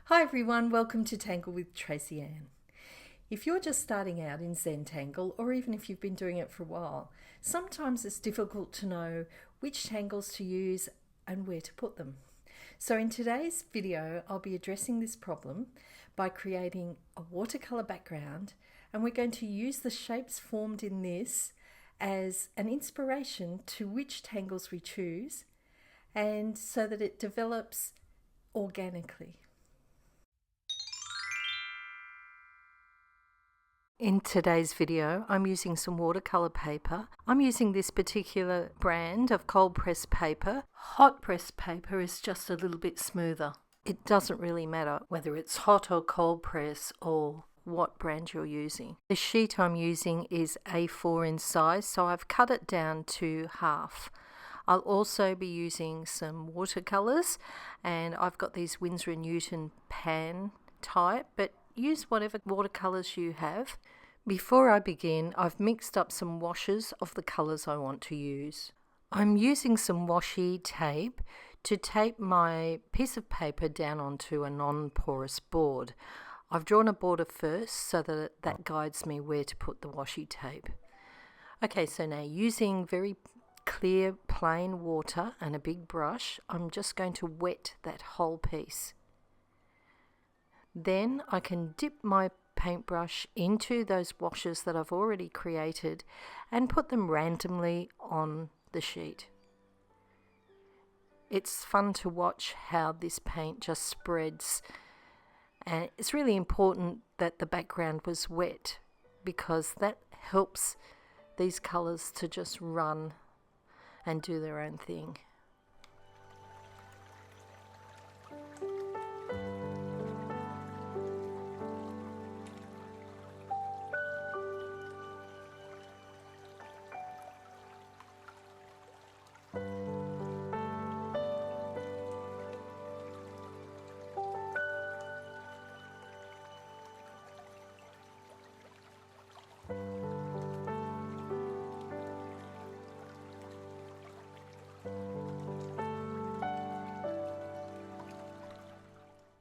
Hi everyone, welcome to Tangle with Tracy Anne. If you're just starting out in Zentangle, or even if you've been doing it for a while, sometimes it's difficult to know which tangles to use and where to put them. So in today's video, I'll be addressing this problem by creating a watercolour background, and we're going to use the shapes formed in this as an inspiration to which tangles we choose, and so that it develops organically. In today's video, I'm using some watercolour paper. I'm using this particular brand of cold pressed paper. Hot pressed paper is just a little bit smoother. It doesn't really matter whether it's hot or cold press or what brand you're using. The sheet I'm using is A4 in size, so I've cut it down to half. I'll also be using some watercolours, and I've got these Winsor & Newton pan type, but use whatever watercolours you have. Before I begin, I've mixed up some washes of the colours I want to use. I'm using some washi tape to tape my piece of paper down onto a non-porous board. I've drawn a border first so that guides me where to put the washi tape. Okay, so now using very clear plain water and a big brush, I'm just going to wet that whole piece. Then I can dip my paintbrush into those washes that I've already created and put them randomly on the sheet. It's fun to watch how this paint just spreads, and it's really important that the background was wet because that helps these colours to just run and do their own thing.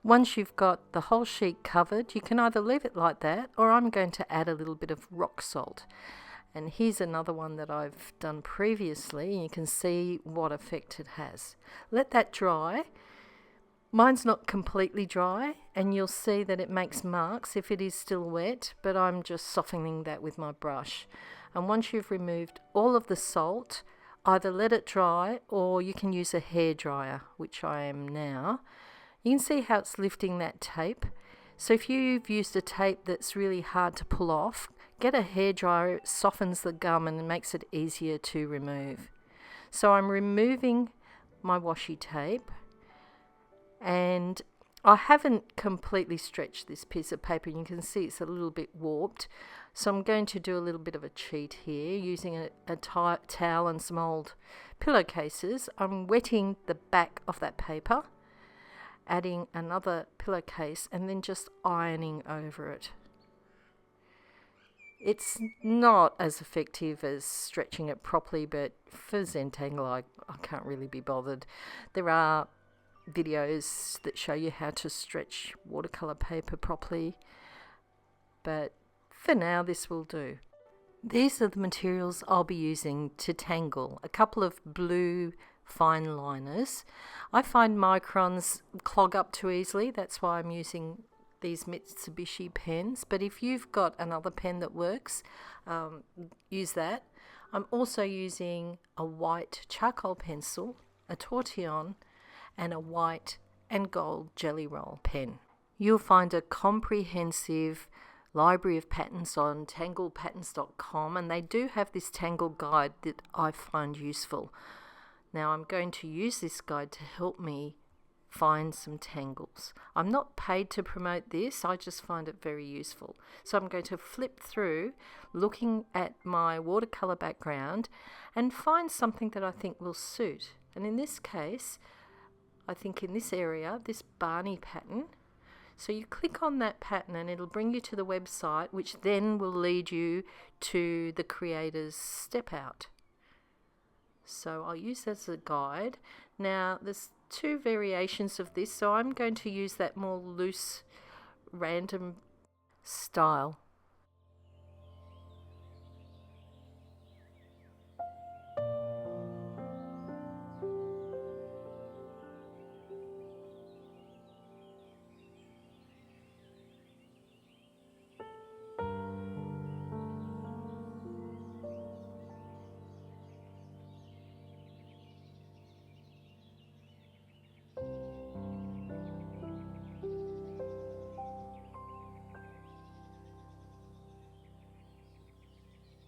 Once you've got the whole sheet covered, you can either leave it like that, or I'm going to add a little bit of rock salt. And here's another one that I've done previously, and you can see what effect it has. Let that dry. Mine's not completely dry, and you'll see that it makes marks if it is still wet, but I'm just softening that with my brush. And once you've removed all of the salt, either let it dry or you can use a hairdryer, which I am now. You can see how it's lifting that tape. So if you've used a tape that's really hard to pull off, get a hairdryer. It softens the gum and makes it easier to remove. So I'm removing my washi tape, and I haven't completely stretched this piece of paper. You can see it's a little bit warped. So I'm going to do a little bit of a cheat here using a towel and some old pillowcases. I'm wetting the back of that paper, adding another pillowcase, and then just ironing over it. It's not as effective as stretching it properly, but for Zentangle I can't really be bothered. There are videos that show you how to stretch watercolour paper properly, but for now this will do. These are the materials I'll be using to tangle. A couple of blue fine liners. I find microns clog up too easily, that's why I'm using these Mitsubishi pens, but if you've got another pen that works, use that. I'm also using a white charcoal pencil, a tortillon, and a white and gold jelly roll pen. You'll find a comprehensive library of patterns on tanglepatterns.com, and they do have this tangle guide that I find useful. Now I'm going to use this guide to help me find some tangles. I'm not paid to promote this, I just find it very useful. So I'm going to flip through looking at my watercolour background and find something that I think will suit. And in this case, I think in this area, this Barney pattern. So you click on that pattern and it'll bring you to the website, which then will lead you to the creator's step out. So I'll use that as a guide. Now there's two variations of this, so I'm going to use that more loose random style.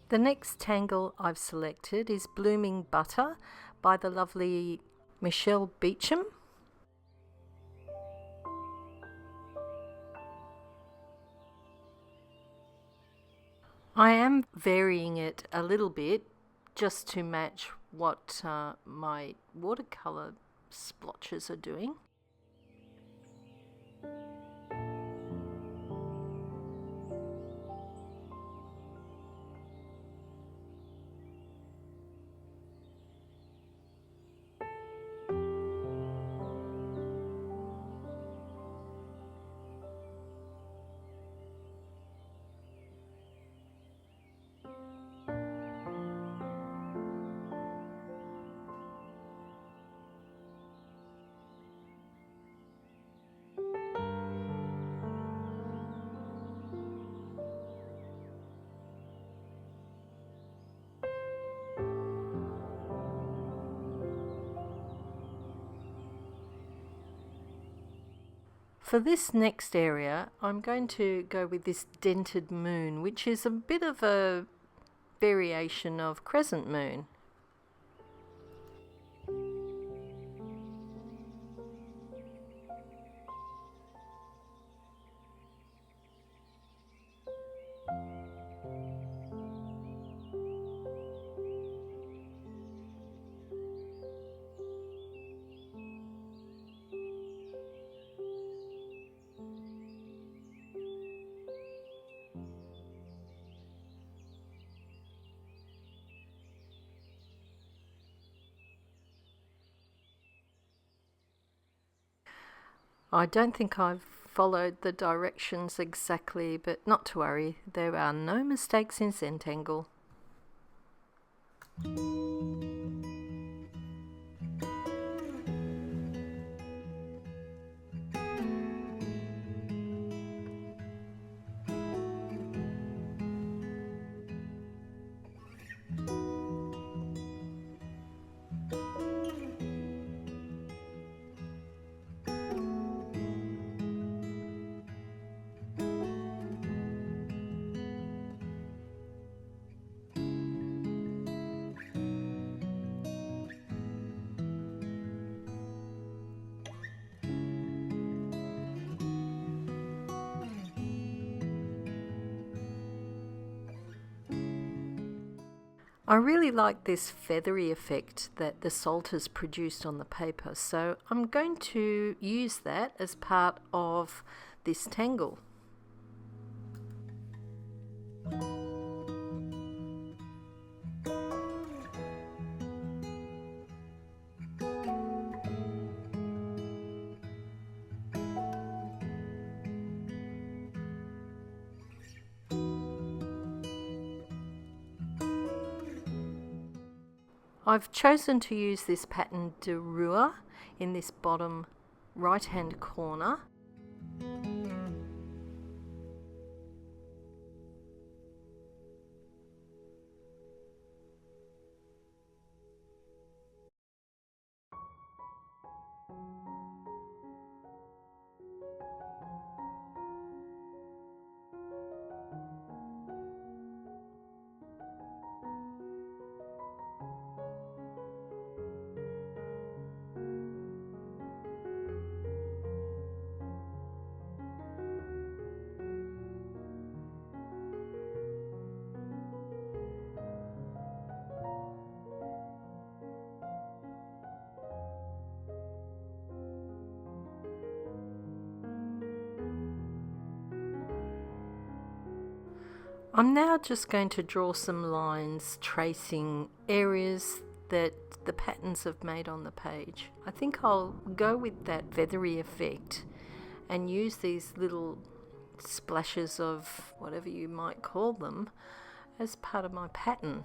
The next tangle I've selected is Blooming Butter by the lovely Michelle Beecham. I am varying it a little bit just to match what my watercolour splotches are doing. For this next area, I'm going to go with this dented moon, which is a bit of a variation of crescent moon. I don't think I've followed the directions exactly, but not to worry, there are no mistakes in Zentangle. I really like this feathery effect that the salt has produced on the paper, so I'm going to use that as part of this tangle. I've chosen to use this pattern de Rua in this bottom right hand corner. I'm now just going to draw some lines tracing areas that the patterns have made on the page. I think I'll go with that feathery effect and use these little splashes of whatever you might call them as part of my pattern.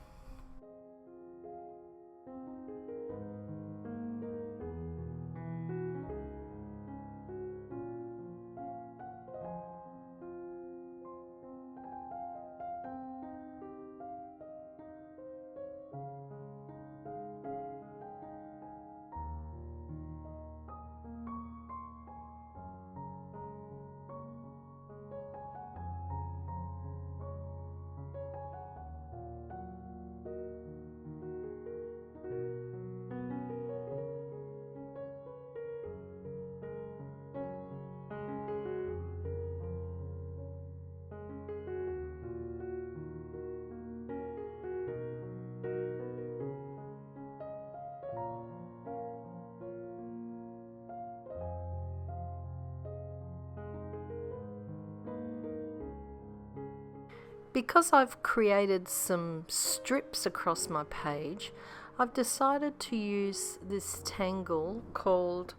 Because I've created some strips across my page, I've decided to use this tangle called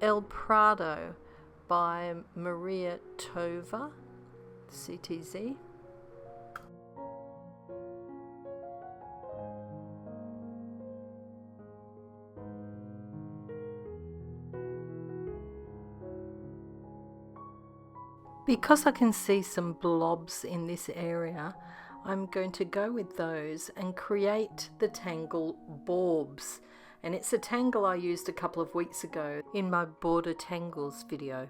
El Prado by Maria Tova, CTZ. Because I can see some blobs in this area, I'm going to go with those and create the tangle Borbs. And it's a tangle I used a couple of weeks ago in my border tangles video.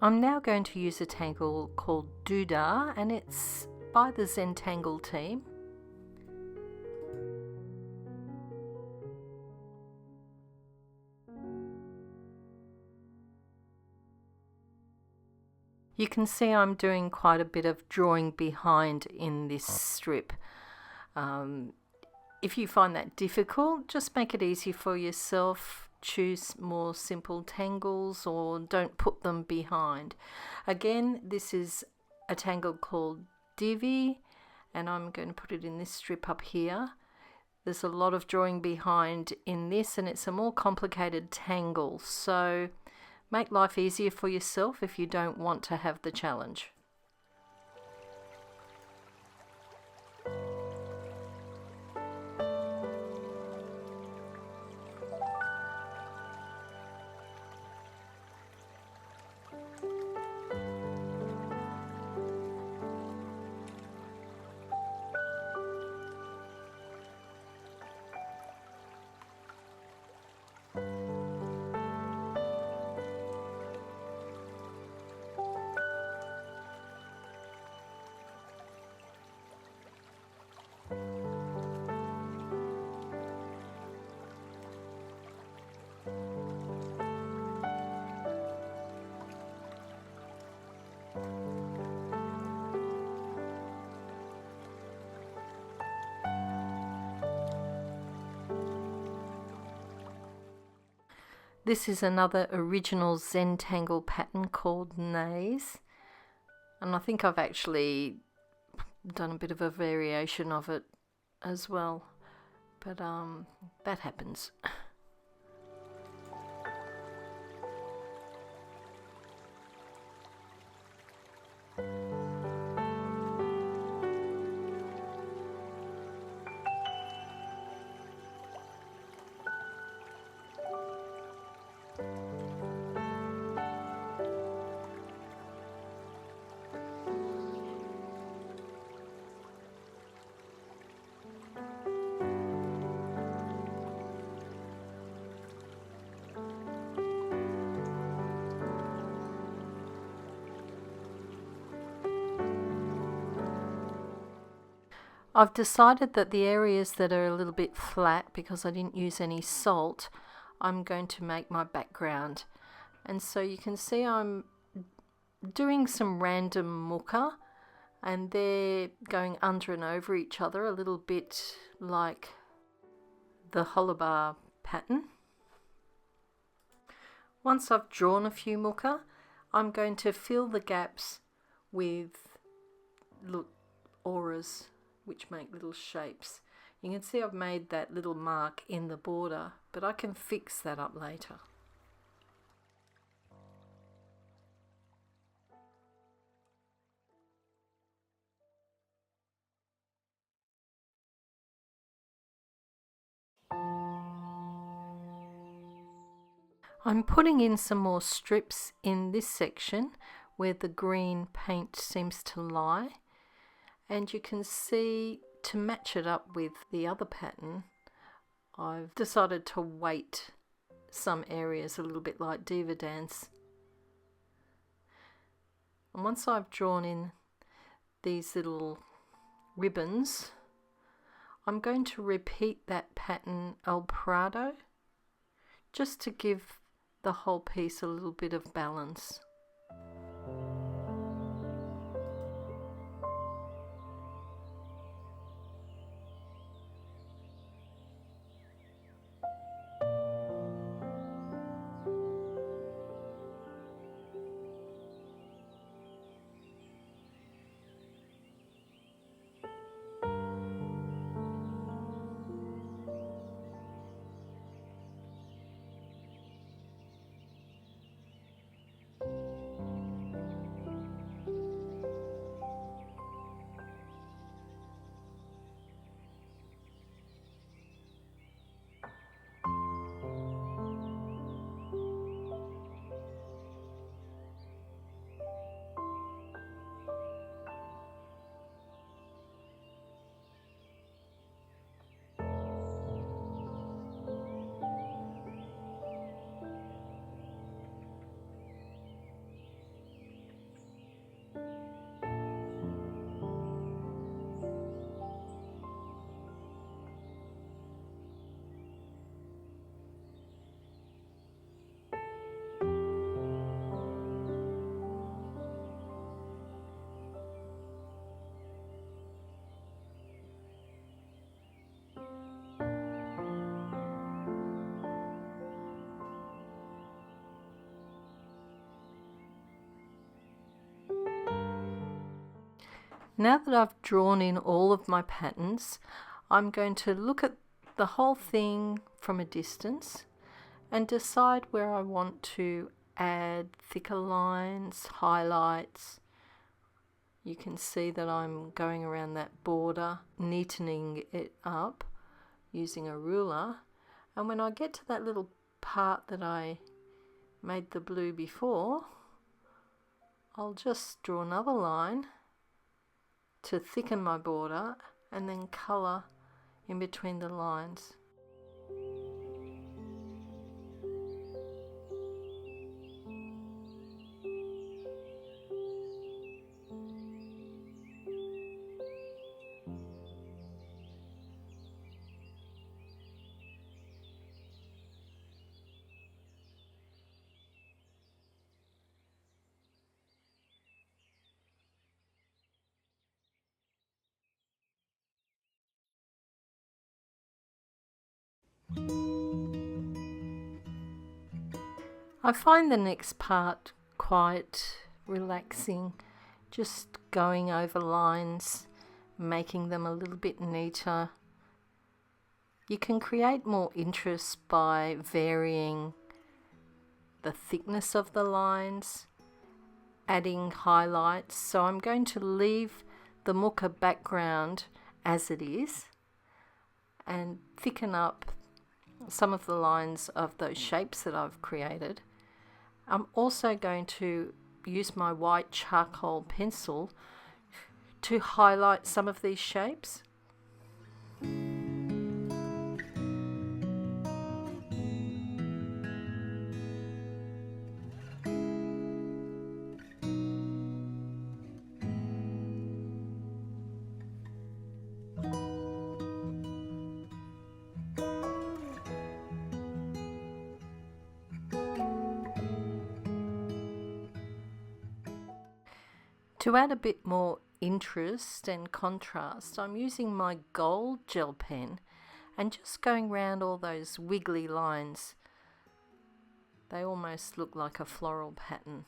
I'm now going to use a tangle called Doodah, and it's by the Zentangle team. You can see I'm doing quite a bit of drawing behind in this strip. If you find that difficult, just make it easy for yourself. Choose more simple tangles or don't put them behind. Again, this is a tangle called Divi, and I'm going to put it in this strip up here. There's a lot of drawing behind in this, and it's a more complicated tangle, so make life easier for yourself if you don't want to have the challenge. This is another original Zentangle pattern called Nays, and I think I've actually done a bit of a variation of it as well, but that happens. I've decided that the areas that are a little bit flat, because I didn't use any salt, I'm going to make my background. And so you can see I'm doing some random muka, and they're going under and over each other a little bit like the Holabar pattern. Once I've drawn a few muka, I'm going to fill the gaps with auras, which make little shapes. You can see I've made that little mark in the border, but I can fix that up later. I'm putting in some more strips in this section where the green paint seems to lie, and you can see to match it up with the other pattern, I've decided to weight some areas a little bit like Diva Dance. And once I've drawn in these little ribbons, I'm going to repeat that pattern El Prado just to give the whole piece a little bit of balance. Now that I've drawn in all of my patterns, I'm going to look at the whole thing from a distance and decide where I want to add thicker lines, highlights. You can see that I'm going around that border, neatening it up using a ruler. And when I get to that little part that I made the blue before, I'll just draw another line to thicken my border and then colour in between the lines. I find the next part quite relaxing, just going over lines, making them a little bit neater. You can create more interest by varying the thickness of the lines, adding highlights. So I'm going to leave the muka background as it is and thicken up some of the lines of those shapes that I've created. I'm also going to use my white charcoal pencil to highlight some of these shapes. To add a bit more interest and contrast, I'm using my gold gel pen and just going round all those wiggly lines. They almost look like a floral pattern.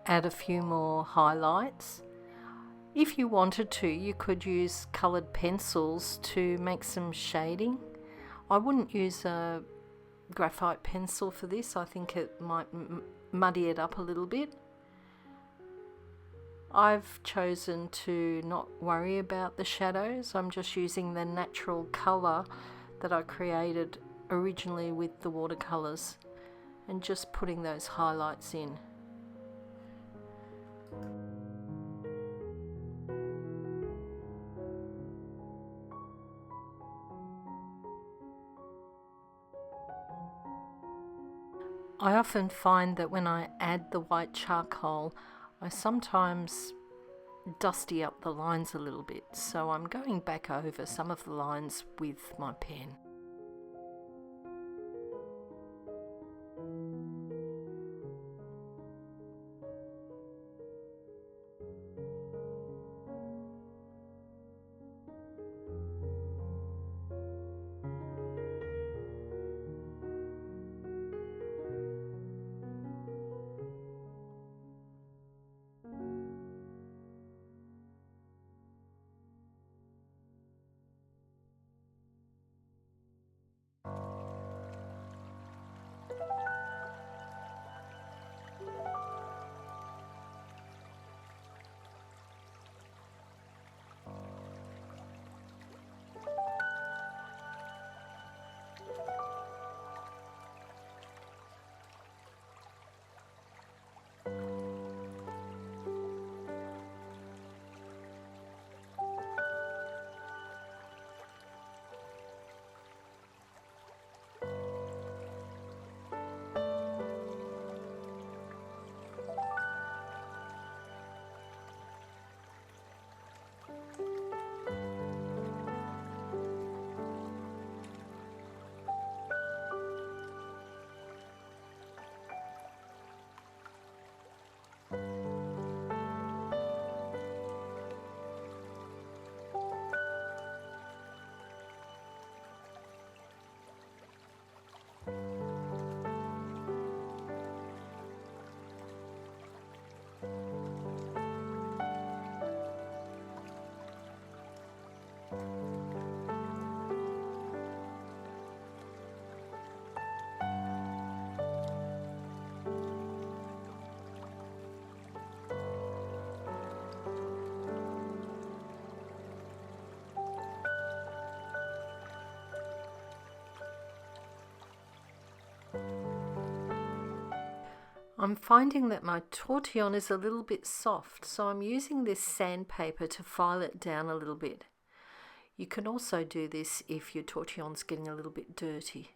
Add a few more highlights. If you wanted to, you could use coloured pencils to make some shading. I wouldn't use a graphite pencil for this. I think it might muddy it up a little bit. I've chosen to not worry about the shadows. I'm just using the natural colour that I created originally with the watercolours and just putting those highlights in. I often find that when I add the white charcoal, I sometimes dusty up the lines a little bit, so I'm going back over some of the lines with my pen. I'm finding that my tortillon is a little bit soft, so I'm using this sandpaper to file it down a little bit. You can also do this if your tortillon's getting a little bit dirty.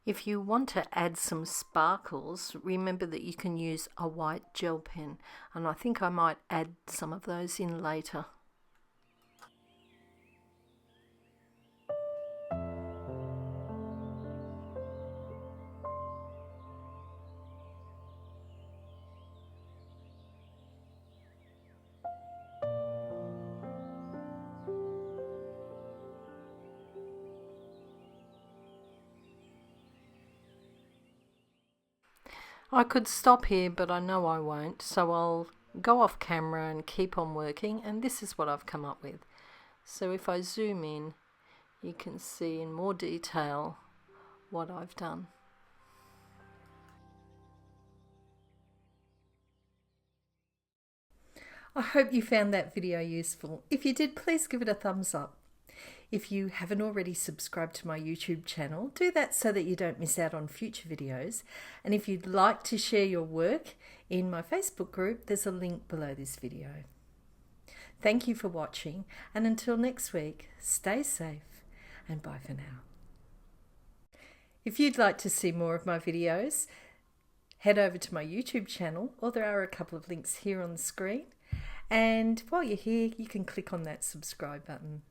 If you want to add some sparkles, remember that you can use a white gel pen, and I think I might add some of those in later. I could stop here, but I know I won't, so I'll go off camera and keep on working, and this is what I've come up with. So if I zoom in, you can see in more detail what I've done. I hope you found that video useful. If you did, please give it a thumbs up. If you haven't already subscribed to my YouTube channel, do that so that you don't miss out on future videos. And if you'd like to share your work in my Facebook group, there's a link below this video. Thank you for watching, and until next week, stay safe and bye for now. If you'd like to see more of my videos, head over to my YouTube channel, or there are a couple of links here on the screen. And while you're here, you can click on that subscribe button.